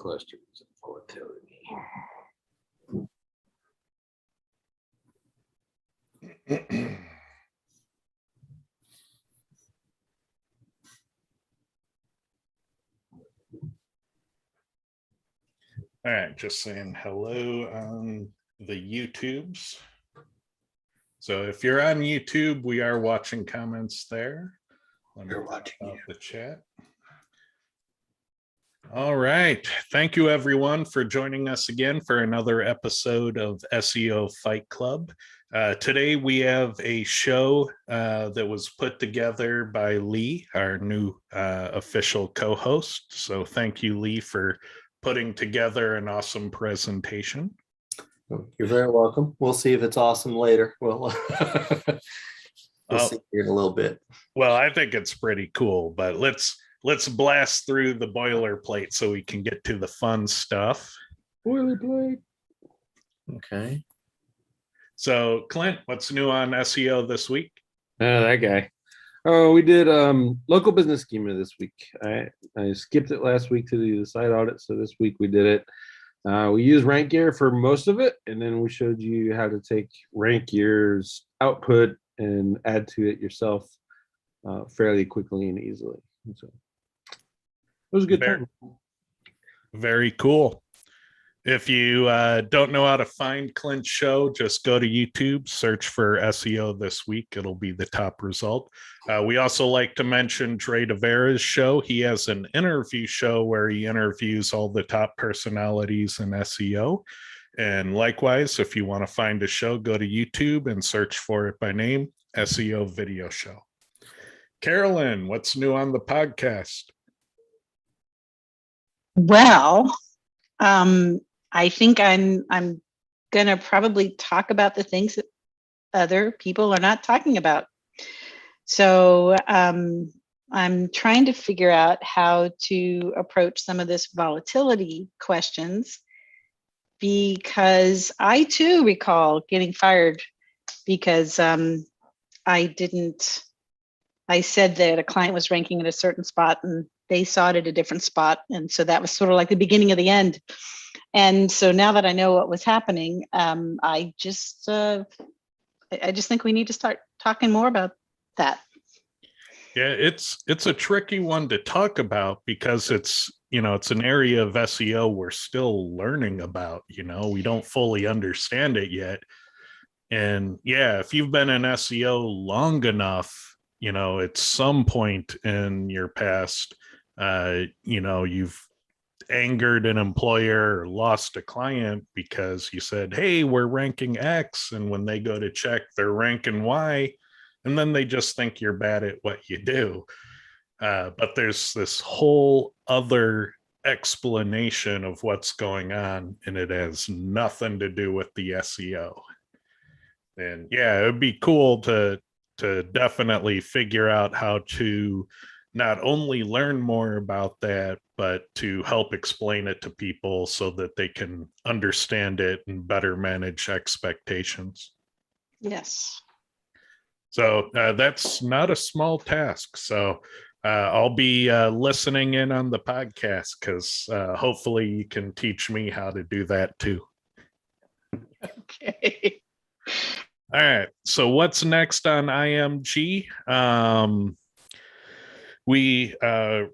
clusters and volatility. All right, just saying hello on the YouTubes. So if you're on YouTube, we are watching comments there. Let me watch the chat. All right. Thank you, everyone, for joining us again for another episode of SEO Fight Club. Today, we have a show that was put together by Lee, our new official co-host. So thank you, Lee, for putting together an awesome presentation. You're very welcome. We'll see if it's awesome later. We'll see in a little bit. Well, I think it's pretty cool, but let's blast through the boilerplate so we can get to the fun stuff. Boilerplate. Okay. So, Clint, what's new on SEO this week? Oh, that guy. Oh, we did local business schema this week. I skipped it last week to do the site audit, so this week we did it. We used Rank Gear for most of it, and then we showed you how to take Rank Gear's output and add to it yourself fairly quickly and easily. So it was a good time. Very cool. If you don't know how to find Clint's show, just go to YouTube, search for SEO this week. It'll be the top result. We also like to mention Dre DeVera's show. He has an interview show where he interviews all the top personalities in SEO. And likewise, if you want to find a show, go to YouTube and search for it by name, SEO Video Show. Carolyn, what's new on the podcast? Well, I think I'm going to probably talk about the things that other people are not talking about. So I'm trying to figure out how to approach some of this volatility questions, because I too recall getting fired because I said that a client was ranking at a certain spot and they saw it at a different spot. And so that was sort of like the beginning of the end. And so now that I know what was happening, I just think we need to start talking more about that. Yeah, it's a tricky one to talk about because it's an area of SEO we're still learning about. We don't fully understand it yet. And yeah, if you've been in SEO long enough, at some point in your past, you've angered an employer or lost a client because you said, hey, we're ranking X, and when they go to check, they're ranking Y, and then they just think you're bad at what you do. But there's this whole other explanation of what's going on, and it has nothing to do with the SEO. And yeah, it would be cool to definitely figure out how to not only learn more about that, but to help explain it to people so that they can understand it and better manage expectations. Yes. So that's not a small task. So I'll be listening in on the podcast because hopefully you can teach me how to do that too. Okay. All right. So what's next on IMG? We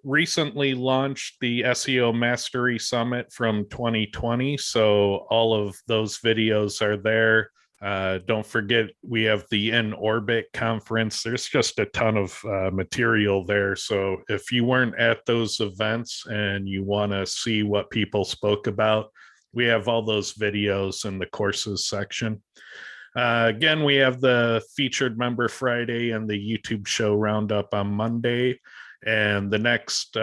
recently launched the SEO Mastery Summit from 2020. So all of those videos are there. Don't forget, we have the In Orbit conference. There's just a ton of material there. So if you weren't at those events and you want to see what people spoke about, we have all those videos in the courses section. Again, we have the featured member Friday and the YouTube show roundup on Monday. And the next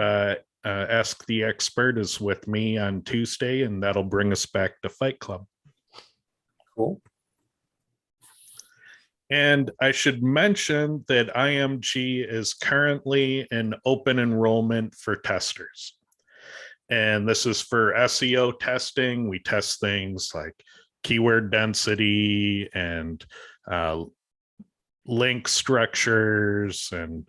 Ask the Expert is with me on Tuesday, and that'll bring us back to Fight Club. Cool. And I should mention that IMG is currently in open enrollment for testers. And this is for SEO testing. We test things like keyword density and link structures and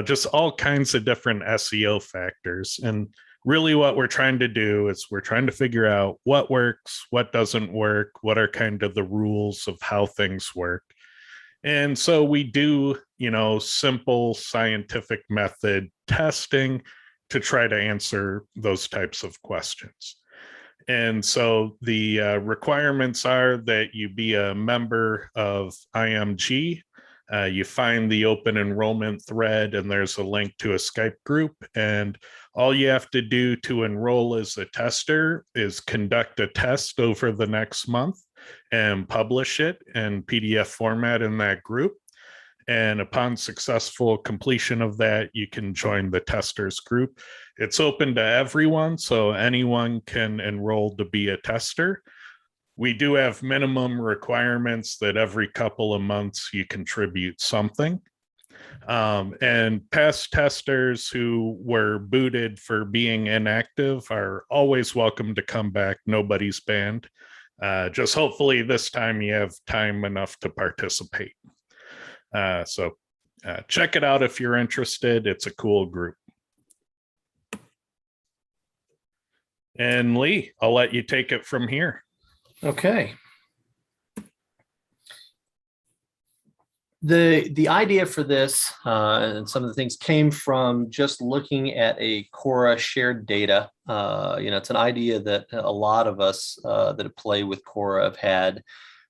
just all kinds of different SEO factors. And really what we're trying to do is we're trying to figure out what works, what doesn't work, what are kind of the rules of how things work. And so we do, simple scientific method testing to try to answer those types of questions. And so the requirements are that you be a member of IMG. You find the open enrollment thread, and there's a link to a Skype group. And all you have to do to enroll as a tester is conduct a test over the next month and publish it in PDF format in that group. And upon successful completion of that, you can join the testers group. It's open to everyone, so anyone can enroll to be a tester. We do have minimum requirements that every couple of months you contribute something. And past testers who were booted for being inactive are always welcome to come back. Nobody's banned. Just hopefully this time you have time enough to participate. So check it out if you're interested. It's a cool group. And Lee, I'll let you take it from here. Okay. The idea for this and some of the things came from just looking at a Quora shared data. It's an idea that a lot of us that play with Quora have had,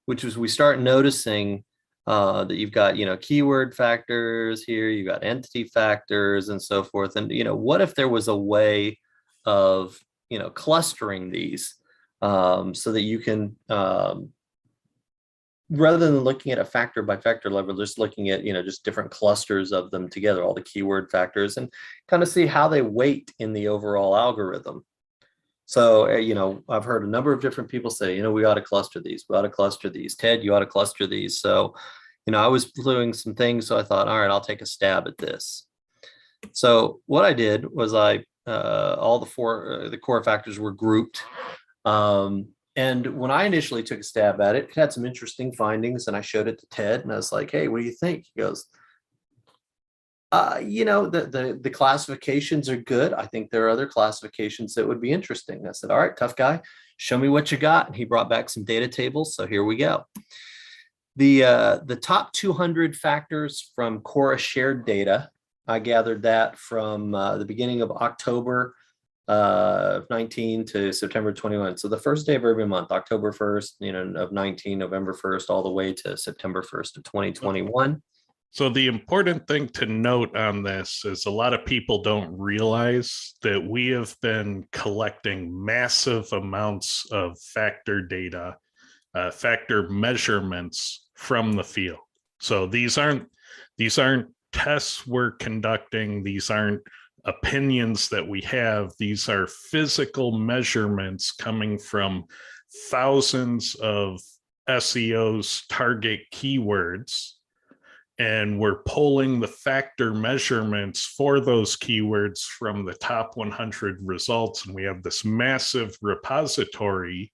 which is we start noticing that you've got, keyword factors here, you've got entity factors and so forth. And, what if there was a way of, clustering these so that you can, rather than looking at a factor by factor level, just looking at, just different clusters of them together, all the keyword factors, and kind of see how they weight in the overall algorithm. So, I've heard a number of different people say, we ought to cluster these. We ought to cluster these. Ted, you ought to cluster these. So, I was doing some things. So I thought, all right, I'll take a stab at this. So what I did was all the core factors were grouped. And when I initially took a stab at it, it had some interesting findings, and I showed it to Ted, and I was like, hey, what do you think? He goes, the classifications are good. I think there are other classifications that would be interesting. I said, all right, tough guy, show me what you got. And he brought back some data tables. So here we go. The top 200 factors from Quora shared data, I gathered that from the beginning of October of 19 to September 21. So the first day of every month, October 1st, of 19, November 1st, all the way to September 1st of 2021. So the important thing to note on this is a lot of people don't realize that we have been collecting massive amounts of factor data, factor measurements from the field. So these aren't tests we're conducting. These aren't opinions that we have. These are physical measurements coming from thousands of SEOs target keywords. And we're pulling the factor measurements for those keywords from the top 100 results. And we have this massive repository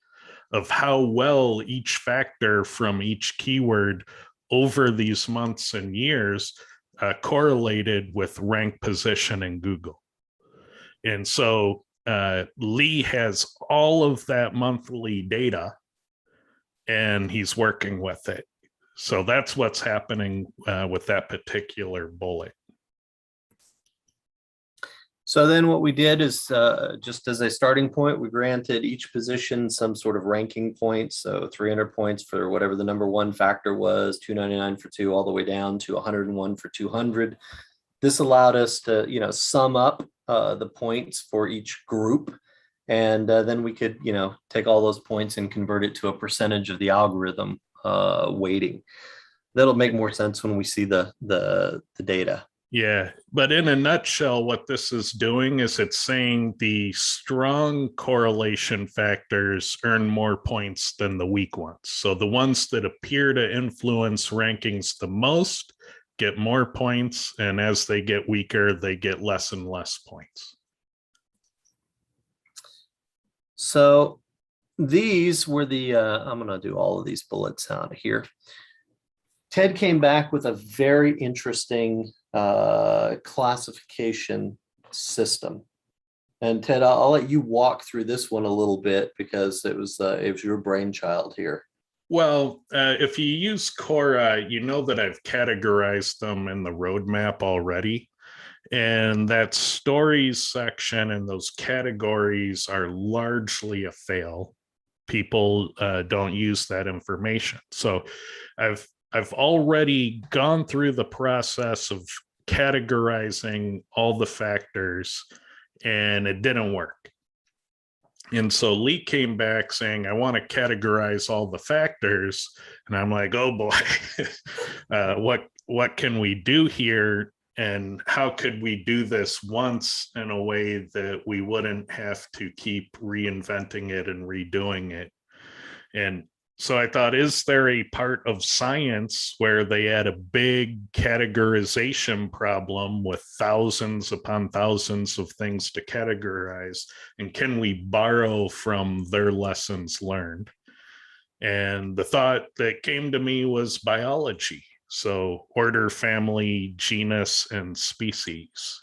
of how well each factor from each keyword over these months and years correlated with rank position in Google. And so Lee has all of that monthly data, and he's working with it. So that's what's happening with that particular bullet. So then what we did is just as a starting point, we granted each position some sort of ranking points. So 300 points for whatever the number one factor was, 299 for 2, all the way down to 101 for 200. This allowed us to, sum up the points for each group. And then we could, take all those points and convert it to a percentage of the algorithm weighting. That'll make more sense when we see the data. Yeah, but in a nutshell, what this is doing is it's saying the strong correlation factors earn more points than the weak ones. So the ones that appear to influence rankings the most get more points, and as they get weaker, they get less and less points. So these were the, I'm going to do all of these bullets out of here. Ted came back with a very interesting classification system. And Ted, I'll let you walk through this one a little bit because it was your brainchild here. Well, if you use Cora, you know that I've categorized them in the roadmap already. And that stories section and those categories are largely a fail. People don't use that information. So I've already gone through the process of categorizing all the factors, and it didn't work. And so Lee came back saying, I want to categorize all the factors. And I'm like, oh boy, what can we do here? And how could we do this once in a way that we wouldn't have to keep reinventing it and redoing it? And so I thought, is there a part of science where they had a big categorization problem with thousands upon thousands of things to categorize? And can we borrow from their lessons learned? And the thought that came to me was biology. So order, family, genus, and species.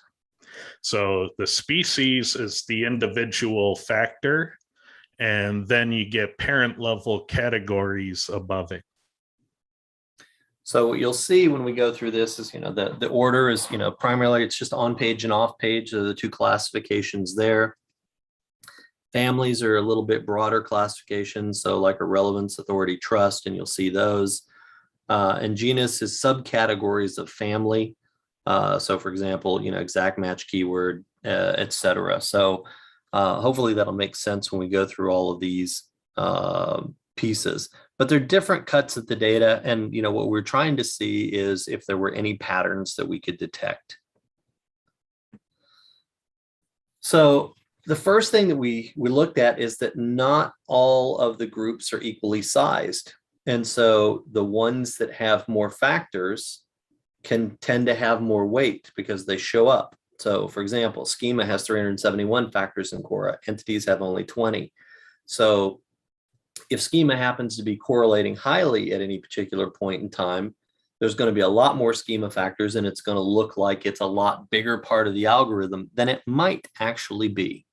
So the species is the individual factor, and then you get parent level categories above it. So what you'll see when we go through this is, the order is, primarily it's just on page and off page are the two classifications there. Families are a little bit broader classifications, so like a relevance, authority, trust, and you'll see those. And genus is subcategories of family. So for example, exact match keyword, etc. So hopefully that'll make sense when we go through all of these pieces. But they're different cuts at the data. And what we're trying to see is if there were any patterns that we could detect. So the first thing that we looked at is that not all of the groups are equally sized. And so the ones that have more factors can tend to have more weight because they show up. So for example, schema has 371 factors in Cora, entities have only 20. So if schema happens to be correlating highly at any particular point in time, there's going to be a lot more schema factors, and it's going to look like it's a lot bigger part of the algorithm than it might actually be.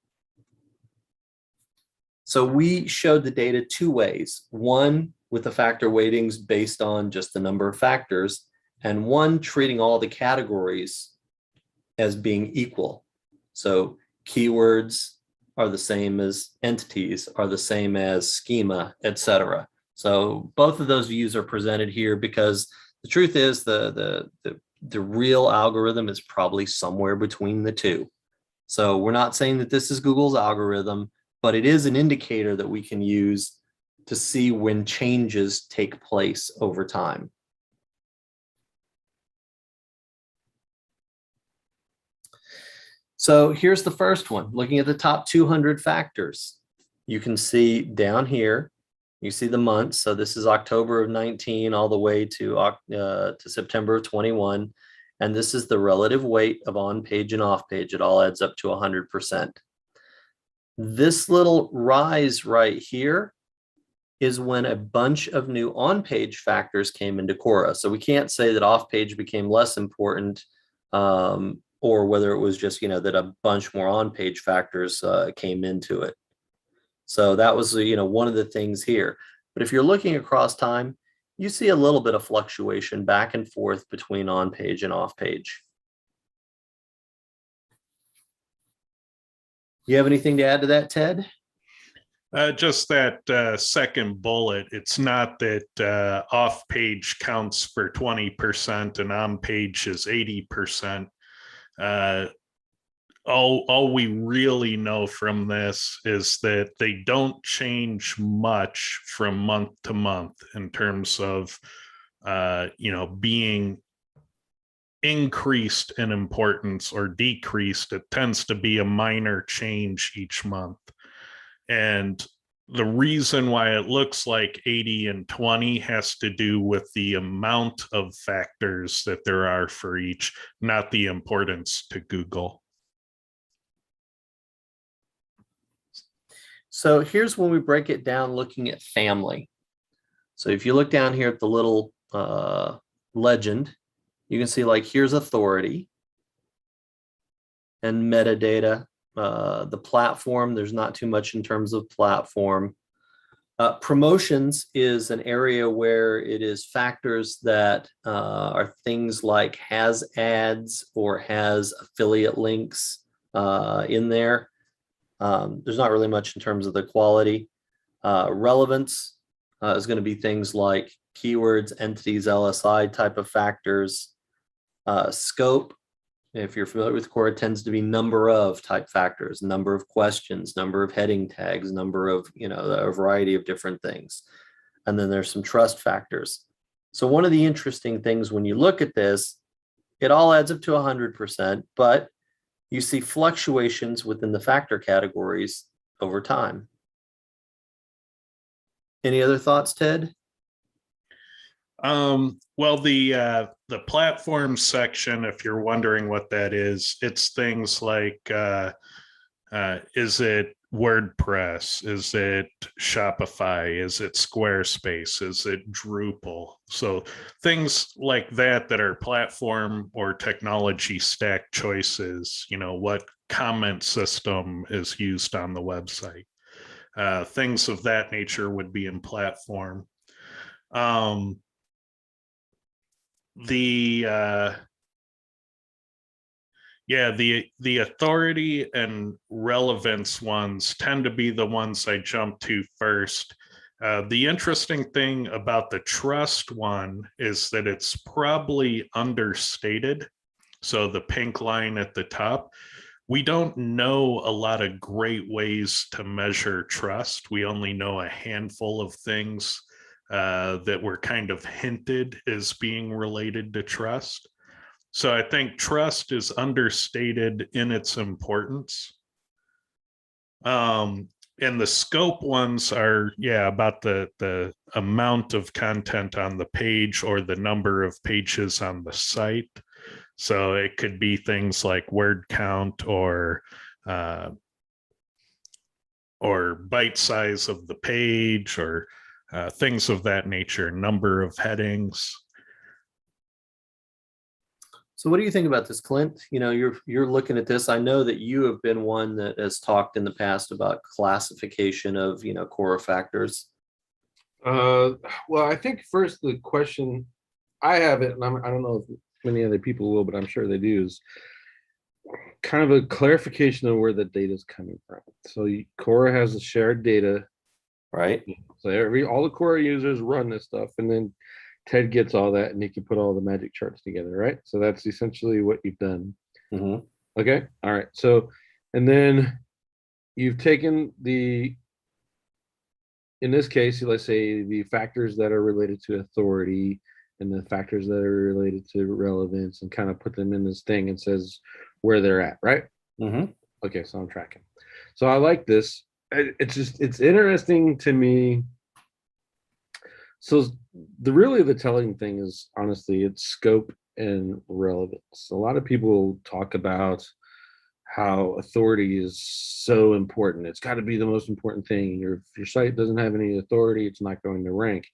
So we showed the data two ways. One, with the factor weightings based on just the number of factors, and one treating all the categories as being equal. So keywords are the same as entities, are the same as schema, etc. So both of those views are presented here because the truth is the real algorithm is probably somewhere between the two. So we're not saying that this is Google's algorithm, but it is an indicator that we can use to see when changes take place over time. So here's the first one, looking at the top 200 factors. You can see down here, you see the months. So this is October of 19 all the way to September of 21. And this is the relative weight of on-page and off-page. It all adds up to 100%. This little rise right here is when a bunch of new on-page factors came into Cora. So we can't say that off-page became less important, or whether it was just, that a bunch more on-page factors came into it. So that was, one of the things here. But if you're looking across time, you see a little bit of fluctuation back and forth between on-page and off-page. You have anything to add to that, Ted? Just that second bullet. It's not that off-page counts for 20% and on-page is 80%. All we really know from this is that they don't change much from month to month in terms of being increased in importance or decreased. It tends to be a minor change each month. And the reason why it looks like 80 and 20 has to do with the amount of factors that there are for each, not the importance to Google. So here's when we break it down looking at family. So if you look down here at the little legend, you can see like here's authority and metadata The platform, there's not too much in terms of platform. Promotions is an area where it is factors that are things like has ads or has affiliate links in there. There's not really much in terms of the quality. Relevance is going to be things like keywords, entities, LSI type of factors. Scope, if you're familiar with Quora, tends to be number of type factors, number of questions, number of heading tags, number of, a variety of different things. And then there's some trust factors. So one of the interesting things when you look at this, it all adds up to 100%, but you see fluctuations within the factor categories over time. Any other thoughts, Ted? Well, the platform section, if you're wondering what that is, it's things like, is it WordPress? Is it Shopify? Is it Squarespace? Is it Drupal? So things like that are platform or technology stack choices, what comment system is used on the website. Things of that nature would be in platform. The authority and relevance ones tend to be the ones I jump to first. The interesting thing about the trust one is that it's probably understated. So the pink line at the top, we don't know a lot of great ways to measure trust. We only know a handful of things that were kind of hinted as being related to trust. So I think trust is understated in its importance. And the scope ones are, about the amount of content on the page or the number of pages on the site. So it could be things like word count or byte size of the page or things of that nature, number of headings. So what do you think about this, Clint? You're looking at this. I know that you have been one that has talked in the past about classification of, Quora factors. Well, I think first the question I have it, and I don't know if many other people will, but I'm sure they do, is kind of a clarification of where the data is coming from. So Quora has the shared data, right? So all the Quora users run this stuff, and then Ted gets all that, and he can put all the magic charts together, right? So that's essentially what you've done. Mm-hmm. Okay, all right. So, and then you've taken in this case, let's say the factors that are related to authority and the factors that are related to relevance, and kind of put them in this thing and says where they're at, right? Mm-hmm. Okay, so I'm tracking. So I like this. It's interesting to me. So the telling thing is, honestly, it's scope and relevance. A lot of people talk about how authority is so important. It's got to be the most important thing. If your site doesn't have any authority, it's not going to rank.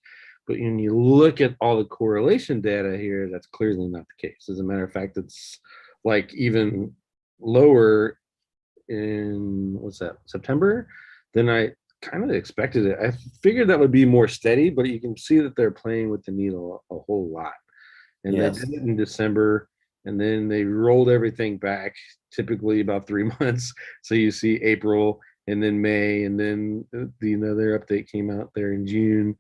But when you look at all the correlation data here, that's clearly not the case. As a matter of fact, it's like even lower in, what's that, September, than I kind of expected it. I figured that would be more steady, but you can see that they're playing with the needle a whole lot. And yes, they did it in December, and then they rolled everything back, typically about 3 months. So you see April, and then May, and then another update came out there in June,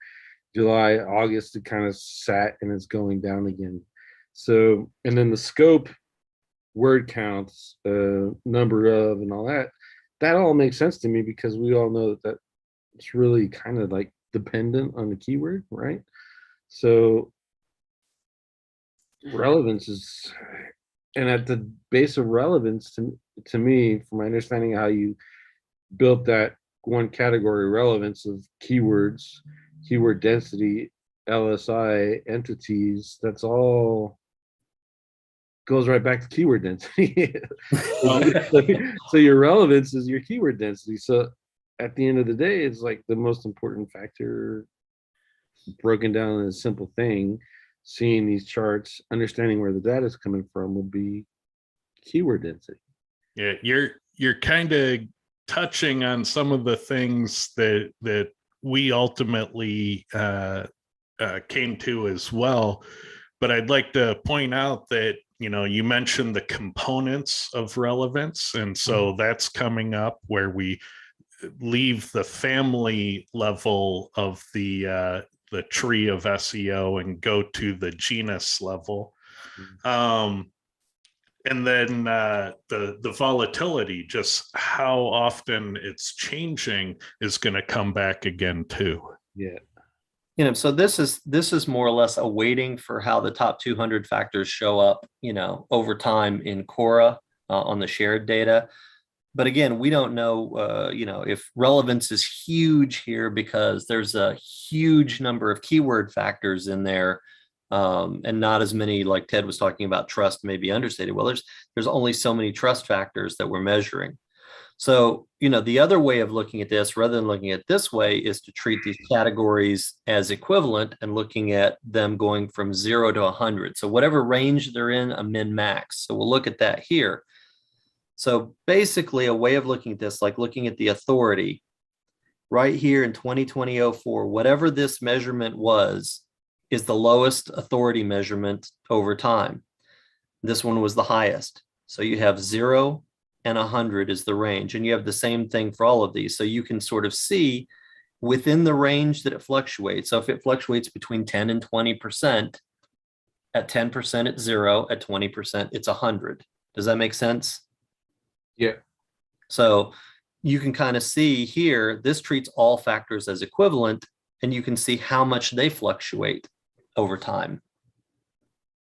July, August. It kind of sat and it's going down again. So, and then the scope, word counts, number of, and all that all makes sense to me, because we all know that it's really kind of like dependent on the keyword, right? So relevance is, and at the base of relevance, to me, from my understanding of how you built that one category, relevance of keywords, keyword density, LSI, entities, that's all goes right back to keyword density. So your relevance is your keyword density. So at the end of the day, it's like the most important factor, broken down in a simple thing. Seeing these charts, understanding where the data is coming from, would be keyword density. Yeah, you're kind of touching on some of the things that we ultimately came to as well. But I'd like to point out that, you mentioned the components of relevance. And so that's coming up where we leave the family level of the tree of SEO and go to the genus level. And then the volatility, just how often it's changing, is going to come back again too. Yeah. So this is more or less a weighting for how the top 200 factors show up, over time in Quora on the shared data. But again, we don't know, if relevance is huge here because there's a huge number of keyword factors in there, and not as many, like Ted was talking about, trust may be understated. Well, there's only so many trust factors that we're measuring. So, the other way of looking at this, rather than looking at this way, is to treat these categories as equivalent and looking at them going from 0 to 100. So whatever range they're in, a min max. So we'll look at that here. So basically a way of looking at this, like looking at the authority right here in 2020-04, whatever this measurement was, is the lowest authority measurement over time. This one was the highest. So you have 0 and 100 is the range. And you have the same thing for all of these. So you can sort of see within the range that it fluctuates. So if it fluctuates between 10 and 20%, at 10% it's 0, at 20% it's 100. Does that make sense? Yeah. So you can kind of see here, this treats all factors as equivalent, and you can see how much they fluctuate over time.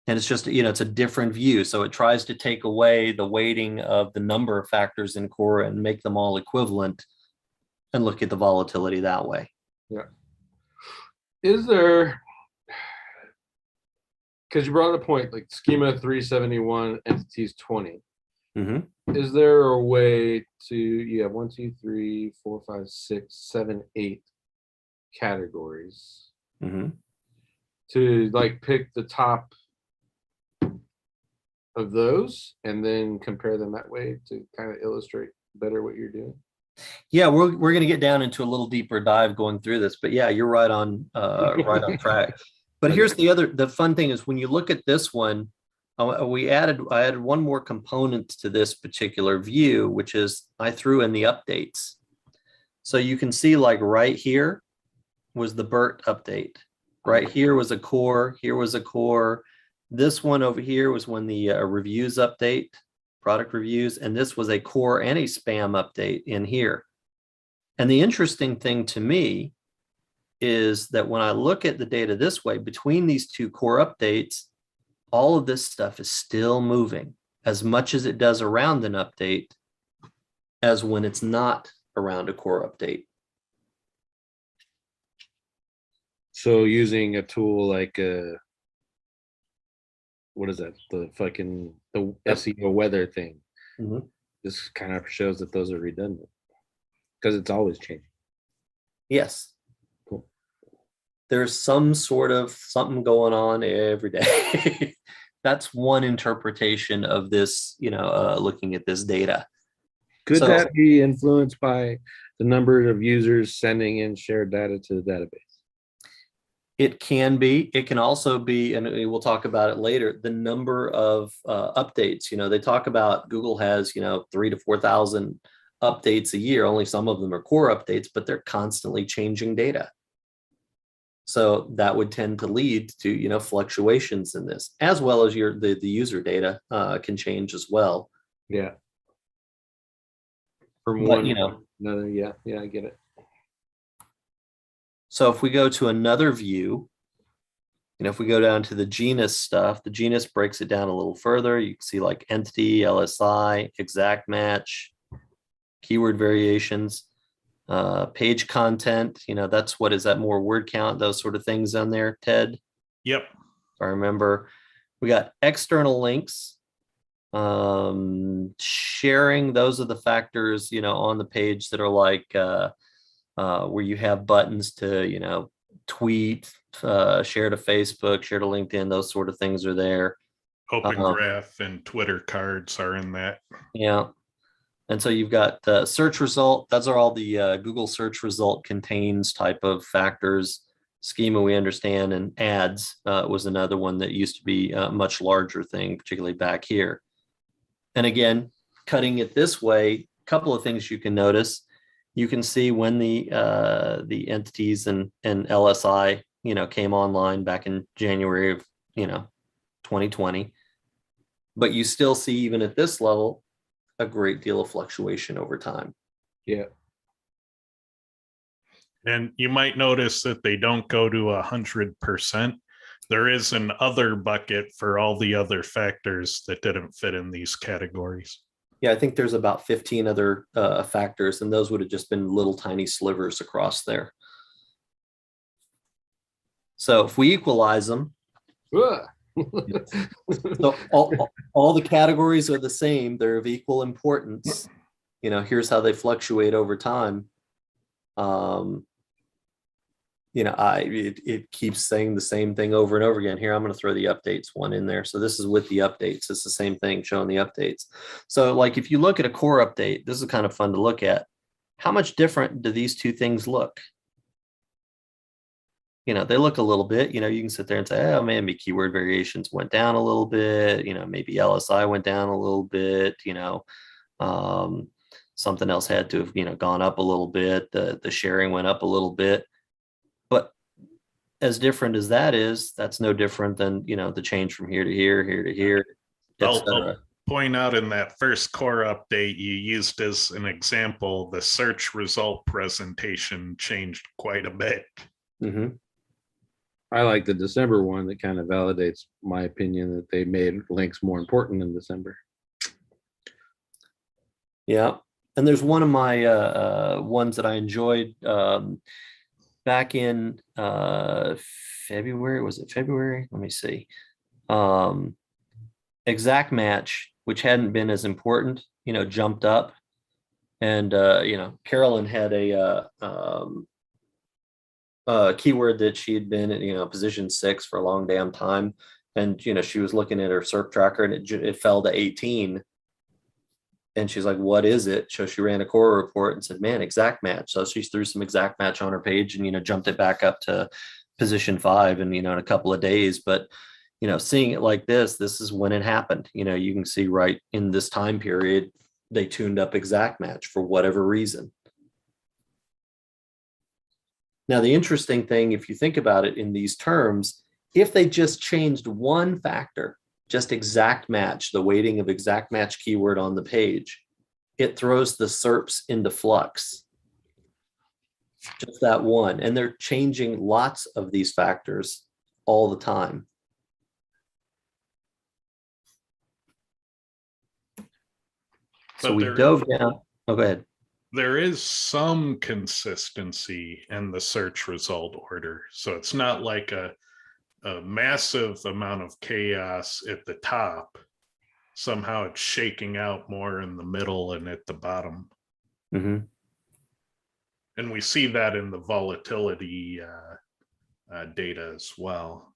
And it's just, it's a different view. So it tries to take away the weighting of the number of factors in Quora and make them all equivalent and look at the volatility that way. Yeah. Is there, because you brought up a point, like schema 371, entities 20. Is there a way to, you have 1, 2, 3, 4, 5, 6, 7, 8 categories to like pick the top of those and then compare them that way to kind of illustrate better what you're doing? Yeah, we're going to get down into a little deeper dive going through this, but yeah, you're right on track. But here's the fun thing is when you look at this one, I added one more component to this particular view, which is I threw in the updates. So you can see like right here was the BERT update. Right here was a core, here was a core. This one over here was when the reviews update, product reviews, and this was a core and a spam update in here. And the interesting thing to me is that when I look at the data this way, between these two core updates, all of this stuff is still moving as much as it does around an update as when it's not around a core update. So using a tool like what is that? The SEO weather thing. This kind of shows that those are redundant because it's always changing. Yes. Cool. There's some sort of something going on every day. That's one interpretation of this, looking at this data. Could that be influenced by the number of users sending in shared data to the database? It can be. It can also be, and we'll talk about it later, the number of updates. They talk about Google has, 3,000 to 4,000 updates a year. Only some of them are core updates, but they're constantly changing data. So that would tend to lead to, fluctuations in this, as well as the user data can change as well. Yeah. From one, another. Yeah, I get it. So if we go to another view, if we go down to the genus stuff, the genus breaks it down a little further. You can see like entity, LSI, exact match, keyword variations, page content. That's what is that more word count, those sort of things on there, Ted? Yep. If I remember. We got external links, sharing. Those are the factors, on the page that are like, where you have buttons to, tweet, share to Facebook, share to LinkedIn, those sort of things are there. Open Graph and Twitter cards are in that. Yeah. And so you've got the search result. Those are all the Google search result contains type of factors. Schema we understand, and ads was another one that used to be a much larger thing, particularly back here. And again, cutting it this way, a couple of things you can notice. You can see when the entities and LSI, came online back in January of, 2020. But you still see, even at this level, a great deal of fluctuation over time. Yeah. And you might notice that they don't go to 100%. There is an other bucket for all the other factors that didn't fit in these categories. Yeah, I think there's about 15 other factors, and those would have just been little tiny slivers across there. So if we equalize them, so all the categories are the same. They're of equal importance. Here's how they fluctuate over time. It keeps saying the same thing over and over again. Here, I'm going to throw the updates one in there. So this is with the updates. It's the same thing showing the updates. So like if you look at a core update, this is kind of fun to look at. How much different do these two things look? They look a little bit, you can sit there and say, oh man, my keyword variations went down a little bit, maybe LSI went down a little bit, something else had to have, gone up a little bit. The sharing went up a little bit. But as different as that is, that's no different than, the change from here to here, here to here, I'll point out in that first core update you used as an example, the search result presentation changed quite a bit. Mm-hmm. I like the December one that kind of validates my opinion that they made links more important in December. Yeah. And there's one of my ones that I enjoyed back in February. Was it February? Let me see. Exact match, which hadn't been as important, jumped up. And, Carolyn had a keyword that she had been in, position 6 for a long damn time. And, she was looking at her SERP tracker and it fell to 18. And she's like, what is it? So she ran a core report and said, man, exact match. So she threw some exact match on her page and, jumped it back up to position 5 and, in a couple of days. But, seeing it like this is when it happened. You can see right in this time period, they tuned up exact match for whatever reason. Now, the interesting thing, if you think about it in these terms, if they just changed one factor, just exact match, the weighting of exact match keyword on the page, it throws the SERPs into flux. Just that one. And they're changing lots of these factors all the time. So we dove down. Oh, go ahead. There is some consistency in the search result order. So it's not like a massive amount of chaos at the top. Somehow it's shaking out more in the middle and at the bottom. Mm-hmm. And we see that in the volatility data as well.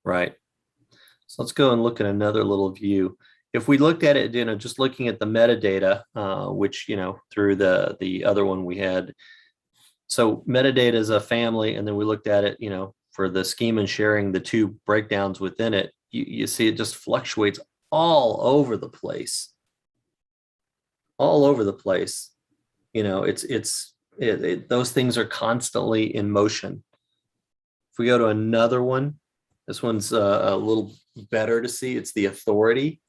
Right. So let's go and look at another little view. If we looked at it, just looking at the metadata, which, through the other one we had. So metadata is a family, and then we looked at it, for the scheme and sharing, the two breakdowns within it, you see it just fluctuates all over the place. All over the place. Those things are constantly in motion. If we go to another one, this one's a little better to see. It's the authority.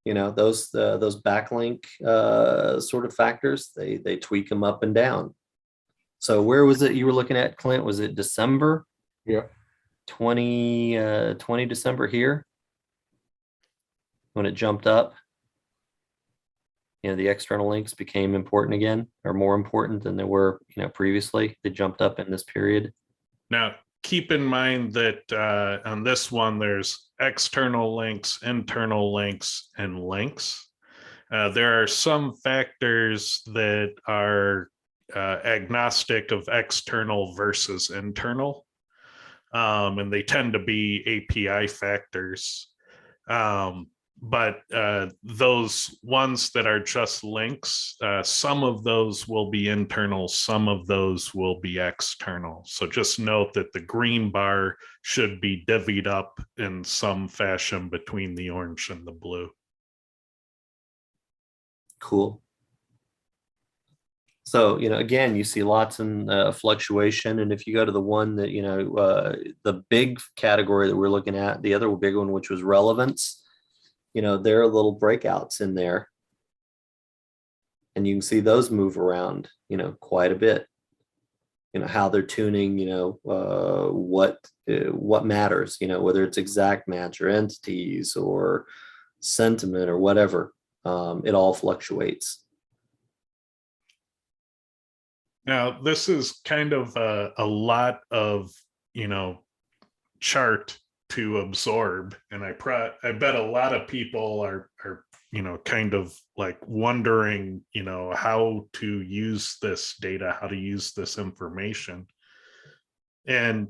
Those backlink sort of factors, they tweak them up and down. So where was it you were looking at, Clint? Was it December? Yeah. 20 December here when it jumped up. The external links became important again, or more important than they were, previously. They jumped up in this period. Now, keep in mind that on this one, there's external links, internal links, and links. There are some factors that are agnostic of external versus internal, and they tend to be API factors. but those ones that are just links, some of those will be internal, some of those will be external. So just note that the green bar should be divvied up in some fashion between the orange and the blue. Cool. So, again, you see lots in fluctuation. And if you go to the one that, the big category that we're looking at, the other big one, which was relevance, there are little breakouts in there. And you can see those move around, quite a bit. How they're tuning, what matters, whether it's exact match or entities or sentiment or whatever, it all fluctuates. Now, this is kind of a lot of, chart to absorb. And I bet a lot of people are, kind of like wondering, how to use this data, how to use this information. And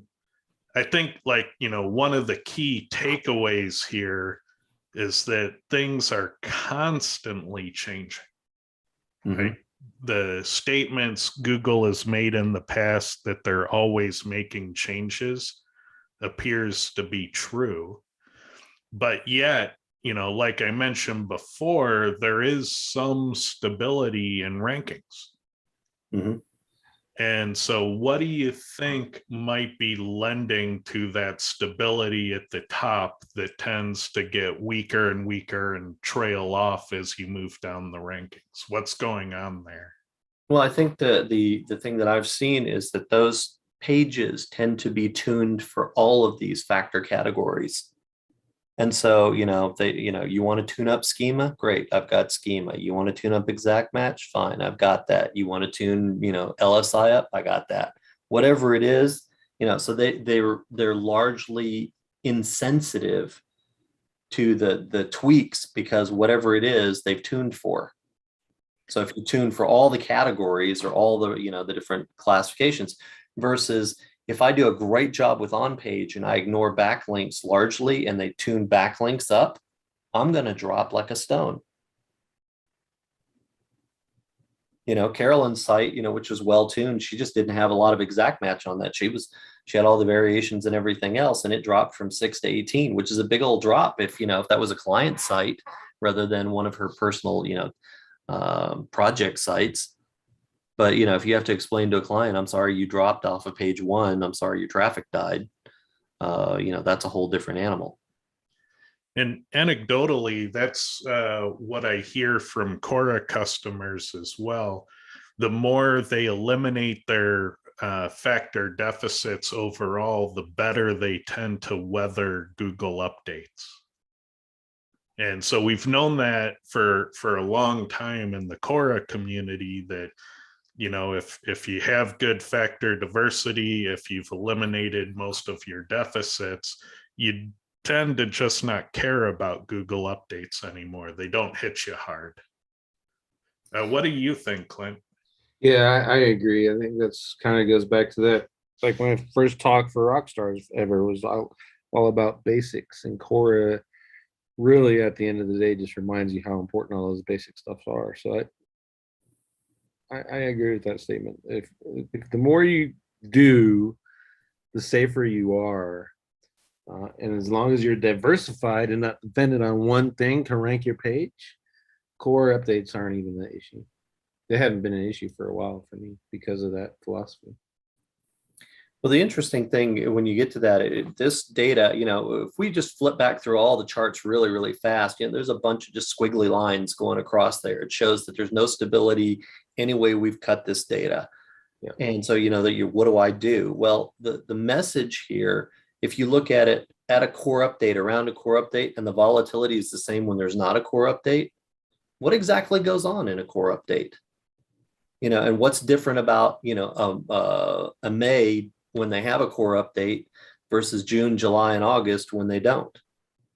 I think one of the key takeaways here is that things are constantly changing, right? The statements Google has made in the past that they're always making changes appears to be true. But yet, like I mentioned before, there is some stability in rankings. And so what do you think might be lending to that stability at the top that tends to get weaker and weaker and trail off as you move down the rankings? What's going on there? Well, I think the thing that I've seen is that those pages tend to be tuned for all of these factor categories. And so, you want to tune up schema? Great, I've got schema. You want to tune up exact match? Fine, I've got that. You want to tune, LSI up? I got that. Whatever it is, so they're largely insensitive to the tweaks because whatever it is, they've tuned for. So if you tune for all the categories or all the, the different classifications versus if I do a great job with on page and I ignore backlinks largely and they tune backlinks up, I'm going to drop like a stone. Carolyn's site, which was well tuned, she just didn't have a lot of exact match on that. She had all the variations and everything else, and it dropped from 6 to 18, which is a big old drop if that was a client site rather than one of her personal, project sites. But if you have to explain to a client, I'm sorry you dropped off of page 1, I'm sorry your traffic died, that's a whole different animal. And anecdotally, that's what I hear from Quora customers as well. The more they eliminate their factor deficits overall, the better they tend to weather Google updates. And so we've known that for a long time in the Quora community that, if you have good factor diversity, if you've eliminated most of your deficits, you tend to just not care about Google updates anymore. They don't hit you hard. What do you think, Clint? Yeah, I agree. I think that's kind of goes back to that. Like when I first talked for Rockstars ever, was all about basics, and Quora really at the end of the day just reminds you how important all those basic stuff are. So I agree with that statement. If the more you do, the safer you are. And as long as you're diversified and not dependent on one thing to rank your page, core updates aren't even the issue. They haven't been an issue for a while for me because of that philosophy. Well, the interesting thing when you get to that, this data, if we just flip back through all the charts really, really fast, there's a bunch of just squiggly lines going across there. It shows that there's no stability any way we've cut this data. Yeah. And so, what do I do? Well, the message here, if you look at it at a core update, around a core update, and the volatility is the same when there's not a core update, what exactly goes on in a core update? And what's different about, a May when they have a core update versus June, July, and August when they don't?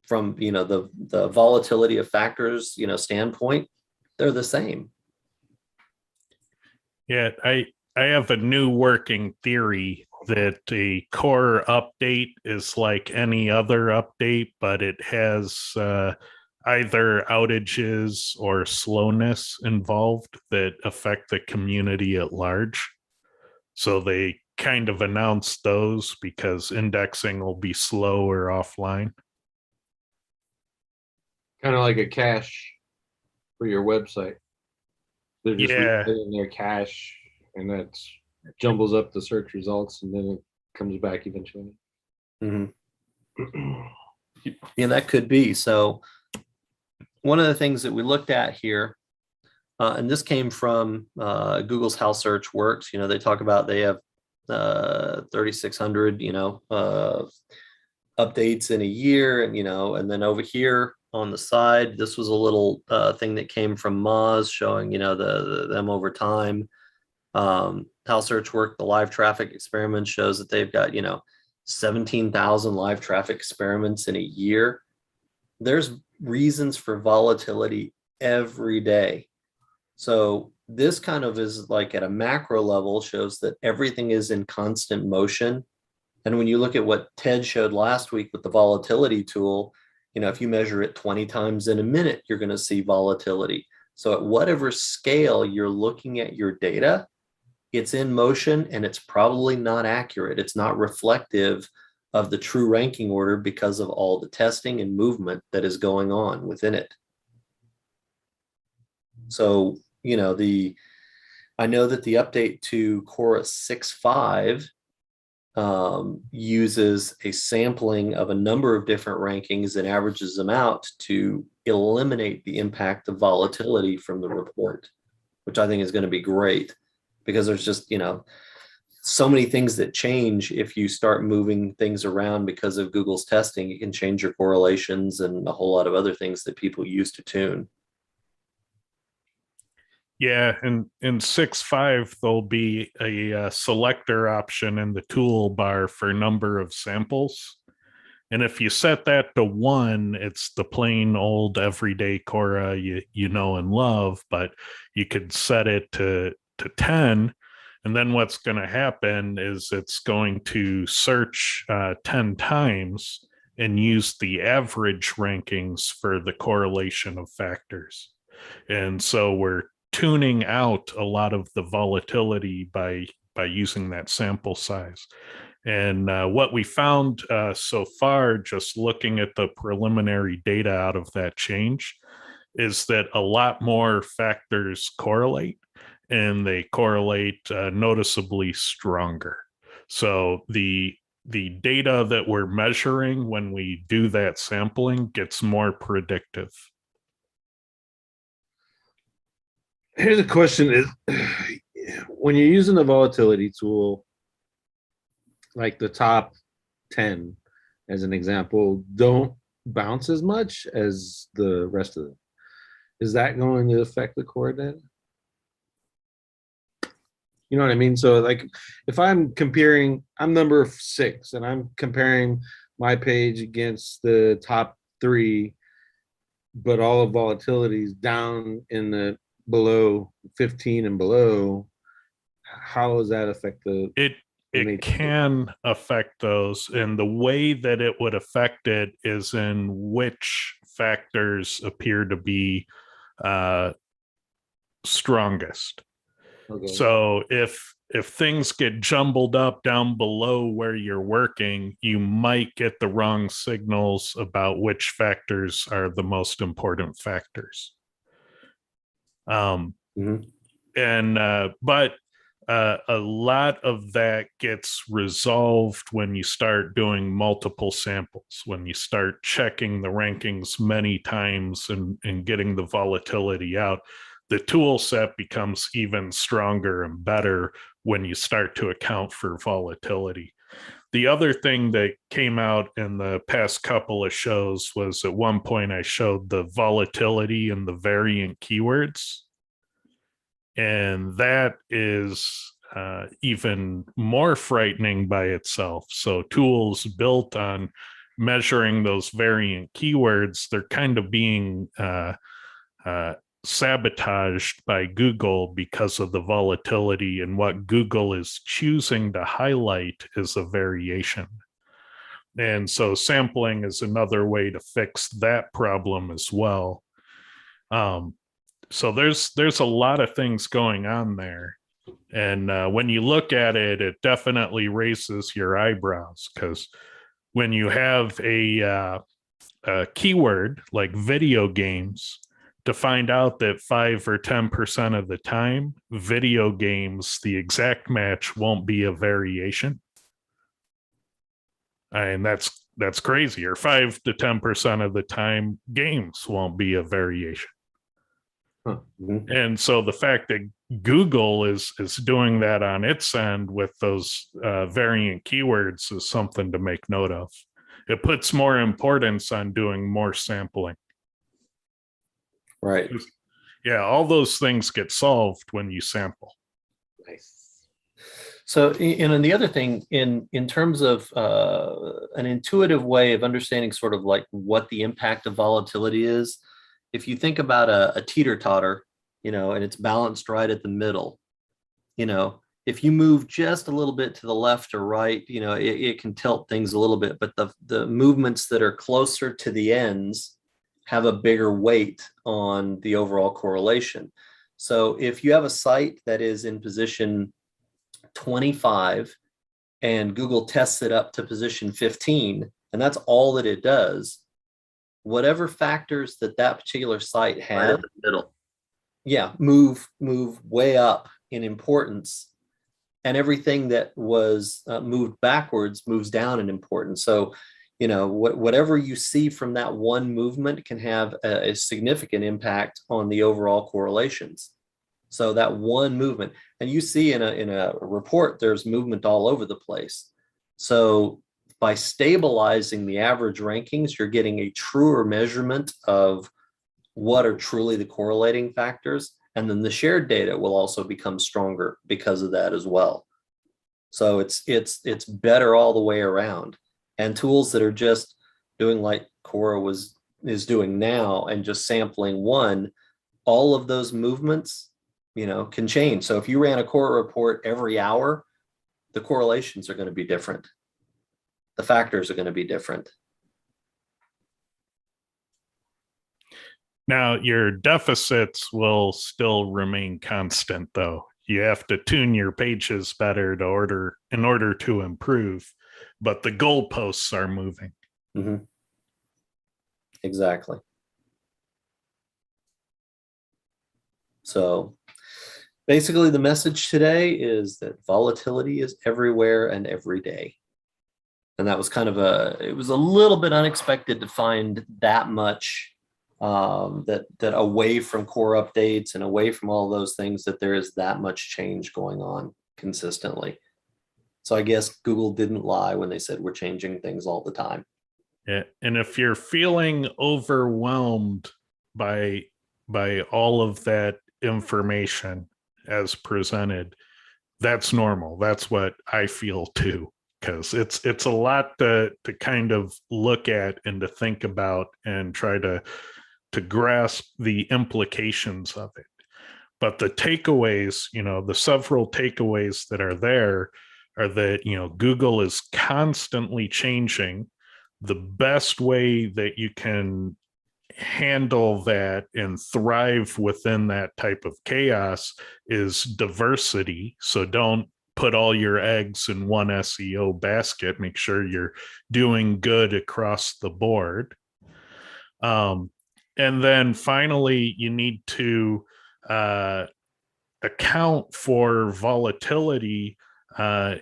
From, the volatility of factors, standpoint, they're the same. Yeah, I have a new working theory that a core update is like any other update, but it has either outages or slowness involved that affect the community at large. So they kind of announce those because indexing will be slow or offline. Kind of like a cache for your website. They're just Yeah. in their cache, and that jumbles up the search results, and then it comes back eventually. Yeah, that could be. So one of the things that we looked at here, and this came from Google's How Search Works. You know, they talk about they have 3,600, updates in a year, and and then over here on the side, this was a little thing that came from Moz showing them over time. How Search Work, the live traffic experiment, shows that they've got 17,000 live traffic experiments in a year. There's reasons for volatility every day. So this kind of is like at a macro level shows that everything is in constant motion. And when you look at what Ted showed last week with the volatility tool, if you measure it 20 times in a minute, you're going to see volatility. So at whatever scale you're looking at your data, it's in motion and it's probably not accurate. It's not reflective of the true ranking order because of all the testing and movement that is going on within it. So, I know that the update to Cora 6.5 uses a sampling of a number of different rankings and averages them out to eliminate the impact of volatility from the report, which I think is going to be great because there's just, so many things that change if you start moving things around because of Google's testing. You can change your correlations and a whole lot of other things that people use to tune. Yeah, and in 6.5, there'll be a selector option in the toolbar for number of samples. And if you set that to 1, it's the plain old everyday Cora you know and love, but you could set it to 10. And then what's going to happen is it's going to search 10 times and use the average rankings for the correlation of factors. And so we're tuning out a lot of the volatility by using that sample size. And what we found so far, just looking at the preliminary data out of that change, is that a lot more factors correlate, and they correlate noticeably stronger. So the data that we're measuring when we do that sampling gets more predictive. Here's a question: is when you're using the volatility tool, like the top 10 as an example, don't bounce as much as the rest of them, is that going to affect the core data? You know what I mean? So like if I'm comparing, I'm number 6 and I'm comparing my page against the top 3, but all of volatility is down in the below 15 and below, how does that affect the it can affect those, and the way that it would affect it is in which factors appear to be strongest. Okay. So if things get jumbled up down below where you're working, you might get the wrong signals about which factors are the most important factors. But a lot of that gets resolved when you start doing multiple samples, when you start checking the rankings many times and getting the volatility out. The tool set becomes even stronger and better when you start to account for volatility. The other thing that came out in the past couple of shows was at one point I showed the volatility in the variant keywords. And that is even more frightening by itself. So tools built on measuring those variant keywords, they're kind of being sabotaged by Google because of the volatility, and what Google is choosing to highlight is a variation. And so sampling is another way to fix that problem as well. So there's a lot of things going on there. And when you look at it, it definitely raises your eyebrows, because when you have a keyword like video games, to find out that 5 or 10% of the time, video games, the exact match won't be a variation. And that's crazy. Or 5 to 10% of the time, games won't be a variation. Mm-hmm. And so the fact that Google is doing that on its end with those variant keywords is something to make note of. It puts more importance on doing more sampling. Right. Yeah, all those things get solved when you sample. Nice. So, and the other thing, in terms of an intuitive way of understanding sort of like what the impact of volatility is, if you think about a teeter-totter, and it's balanced right at the middle, if you move just a little bit to the left or right, it can tilt things a little bit, but the movements that are closer to the ends have a bigger weight on the overall correlation. So if you have a site that is in position 25 and Google tests it up to position 15, and that's all that it does, whatever factors that particular site had, right in the middle, move way up in importance, and everything that was moved backwards moves down in importance. So whatever you see from that one movement can have a significant impact on the overall correlations. So that one movement, and you see in a report, there's movement all over the place. So by stabilizing the average rankings, you're getting a truer measurement of what are truly the correlating factors. And then the shared data will also become stronger because of that as well. So it's better all the way around. And tools that are just doing like Quora is doing now and just sampling one, all of those movements, can change. So if you ran a Quora report every hour, the correlations are going to be different. The factors are going to be different. Now, your deficits will still remain constant, though. You have to tune your pages better in order to improve, but the goalposts are moving. Mm-hmm. Exactly. So basically, the message today is that volatility is everywhere and every day. And that was it was a little bit unexpected to find that much, that away from core updates and away from all those things, that there is that much change going on consistently. So I guess Google didn't lie when they said we're changing things all the time. Yeah. And if you're feeling overwhelmed by all of that information as presented, that's normal. That's what I feel too, because it's a lot to kind of look at and to think about and try to grasp the implications of it. But the takeaways, the several takeaways that are there are that, Google is constantly changing. The best way that you can handle that and thrive within that type of chaos is diversity. So don't put all your eggs in one SEO basket. Make sure you're doing good across the board. And then finally, you need to account for volatility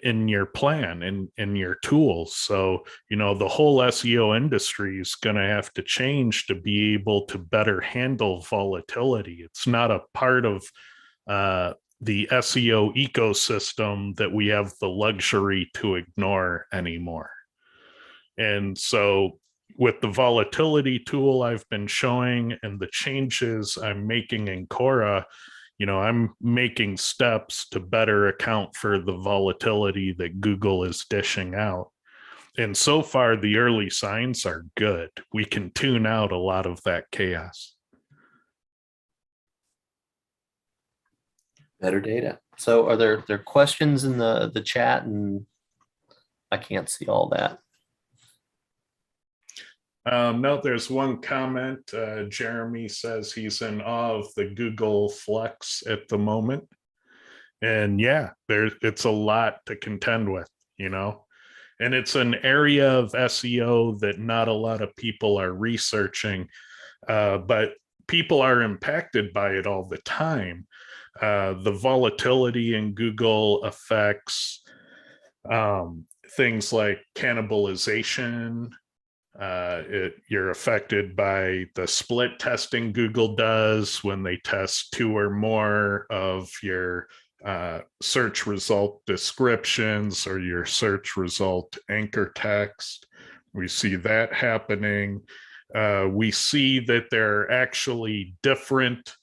in your plan and in your tools. So, the whole SEO industry is going to have to change to be able to better handle volatility. It's not a part of the SEO ecosystem that we have the luxury to ignore anymore. And so with the volatility tool I've been showing and the changes I'm making in Quora, I'm making steps to better account for the volatility that Google is dishing out. And so far, the early signs are good. We can tune out a lot of that chaos. Better data. So are there questions in the chat? And I can't see all that. No, there's one comment. Jeremy says he's in awe of the Google Flex at the moment. And yeah, it's a lot to contend with, you know, and it's an area of SEO that not a lot of people are researching, but people are impacted by it all the time. The volatility in Google affects things like cannibalization. You're affected by the split testing Google does when they test two or more of your search result descriptions or your search result anchor text. We see that happening. We see that there are actually different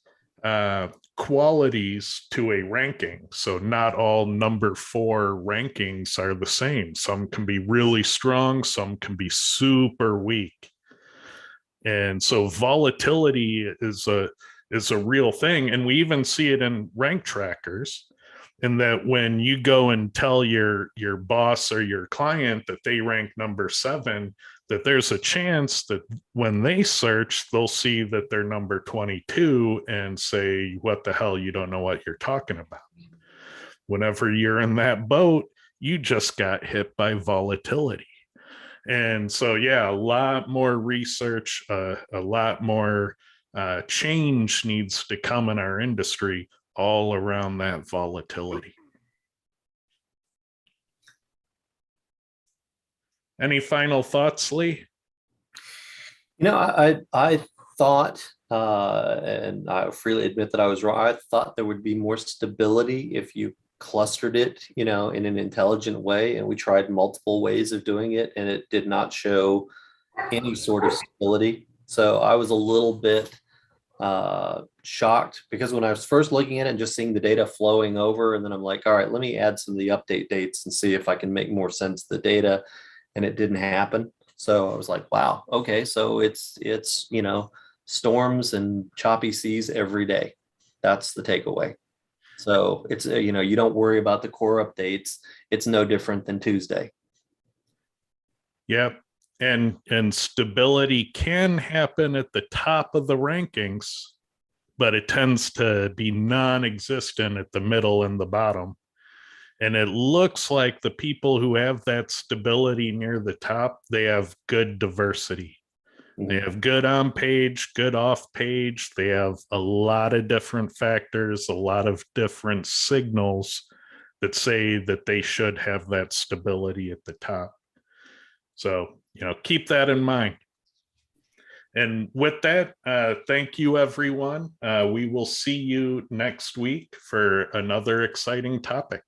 qualities to a ranking. So not all number 4 rankings are the same. Some can be really strong, some can be super weak. And so volatility is a real thing. And we even see it in rank trackers, in that when you go and tell your boss or your client that they rank number 7, that there's a chance that when they search, they'll see that they're number 22 and say, what the hell, you don't know what you're talking about. Whenever you're in that boat, you just got hit by volatility. And so, yeah, a lot more research, a lot more change needs to come in our industry all around that volatility. Any final thoughts, Lee? You know, I thought, and I freely admit that I was wrong. I thought there would be more stability if you clustered it, you know, in an intelligent way. And we tried multiple ways of doing it, and it did not show any sort of stability. So I was a little bit shocked, because when I was first looking at it and just seeing the data flowing over, and then I'm like, all right, let me add some of the update dates and see if I can make more sense of the data. And it didn't happen. So I was like, wow, okay, so it's you know, storms and choppy seas every day. That's the takeaway. So it's you know, you don't worry about the core updates. It's no different than Tuesday. Yep. And stability can happen at the top of the rankings, but it tends to be non-existent at the middle and the bottom. And it looks like the people who have that stability near the top, they have good diversity. They have good on page, good off page. They have a lot of different factors, a lot of different signals that say that they should have that stability at the top. So, you know, keep that in mind. And with that, thank you, everyone. We will see you next week for another exciting topic.